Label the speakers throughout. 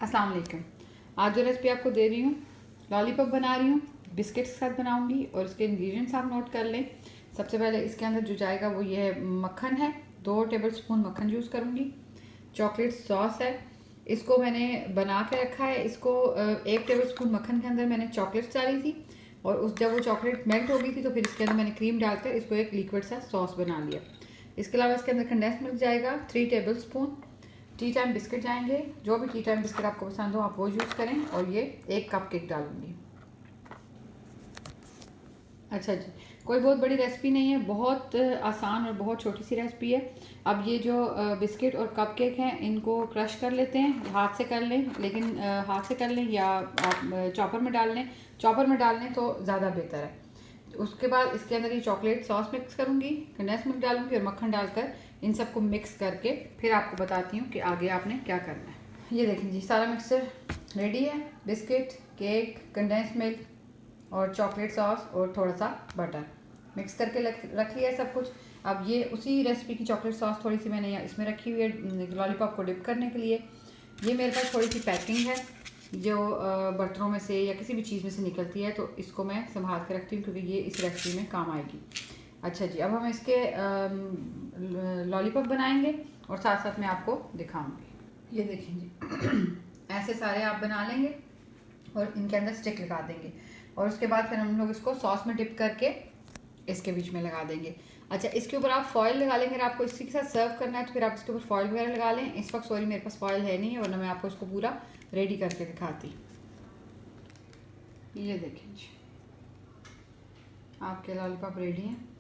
Speaker 1: अस्सलाम वालेकुम। आज जो रेसिपी आपको दे रही हूँ, लॉलीपॉप बना रही हूँ, बिस्किट्स के साथ बनाऊँगी। और इसके इंग्रेडिएंट्स आप नोट कर लें। सबसे पहले इसके अंदर जो जाएगा वो ये मक्खन है, 2 टेबलस्पून मक्खन यूज़ करूँगी। चॉकलेट सॉस है, इसको मैंने बना के रखा है। इसको 1 टेबलस्पून मक्खन के अंदर मैंने चॉकलेट्स डाली थी और जब वो चॉकलेट मेल्ट हो गई थी तो फिर इसके अंदर मैंने क्रीम डालकर इसको एक लिक्विड सा सॉस बना लिया। इसके अलावा इसके अंदर कंडेंस मिल्क जाएगा 3 टेबलस्पून। टी टाइम बिस्किट जाएंगे, जो भी टी टाइम बिस्किट आपको पसंद हो आप वो यूज़ करें। और ये 1 कप केक डालूंगी। अच्छा जी, कोई बहुत बड़ी रेसिपी नहीं है, बहुत आसान और बहुत छोटी सी रेसिपी है। अब ये जो बिस्किट और कप केक हैं इनको क्रश कर लेते हैं, हाथ से कर लें, लेकिन हाथ से कर लें या आप चॉपर में डाल लें। चॉपर में डाल लें तो ज़्यादा बेहतर है। उसके बाद इसके अंदर ये चॉकलेट सॉस मिक्स करूँगी, कंडेंस मिल्क डालूँगी और मक्खन डालकर इन सबको मिक्स करके फिर आपको बताती हूँ कि आगे आपने क्या करना है। ये देखें जी, सारा मिक्सचर रेडी है। बिस्किट, केक, कंडेंस मिल्क और चॉकलेट सॉस और थोड़ा सा बटर मिक्स करके रख लिया है सब कुछ। अब ये उसी रेसिपी की चॉकलेट सॉस थोड़ी सी मैंने इसमें रखी हुई है लॉलीपॉप को डिप करने के लिए। ये मेरे पास थोड़ी सी पैकिंग है जो बर्तनों में से या किसी भी चीज़ में से निकलती है, तो इसको मैं संभाल के रखती हूँ क्योंकि ये इस रेसिपी में काम आएगी। अच्छा जी, अब हम इसके लॉलीपॉप बनाएंगे और साथ साथ मैं आपको दिखाऊंगी। ये देखें जी ऐसे सारे आप बना लेंगे और इनके अंदर स्टिक लगा देंगे और उसके बाद फिर हम लोग इसको सॉस में डिप करके इसके बीच में लगा देंगे। अच्छा, इसके ऊपर आप फॉइल लगा लेंगे। अगर आपको इसी के साथ सर्व करना है तो फिर आप इसके ऊपर फॉइल वगैरह लगा लें। इस वक्त सॉरी मेरे पास फॉइल है नहीं, वरना मैं आपको इसको पूरा रेडी करके दिखाती। ये देखें जी, आपके लॉलीपॉप रेडी हैं।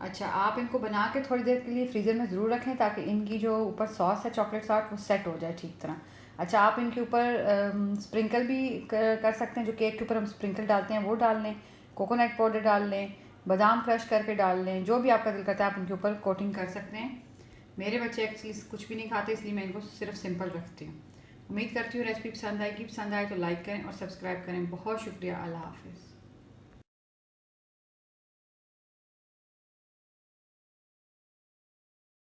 Speaker 1: अच्छा, आप इनको बना के थोड़ी देर के लिए फ्रीज़र में ज़रूर रखें ताकि इनकी जो ऊपर सॉस है चॉकलेट सॉस वो सेट हो जाए ठीक तरह। अच्छा, आप इनके ऊपर स्प्रिंकल भी कर सकते हैं, जो केक के ऊपर हम स्प्रिंकल डालते हैं वो डाल लें, कोकोनट पाउडर डाल लें, बादाम क्रश करके डाल लें, जो भी आपका दिल करता है आप इनके ऊपर कोटिंग कर सकते हैं। मेरे बच्चे एक्चुअली कुछ भी नहीं खाते इसलिए मैं इनको सिर्फ सिंपल रखती हूँ। उम्मीद करती हूँ रेसिपी पसंद आएगी। पसंद आए तो लाइक करें और सब्सक्राइब करें। बहुत शुक्रिया। अल्लाह हाफिज़।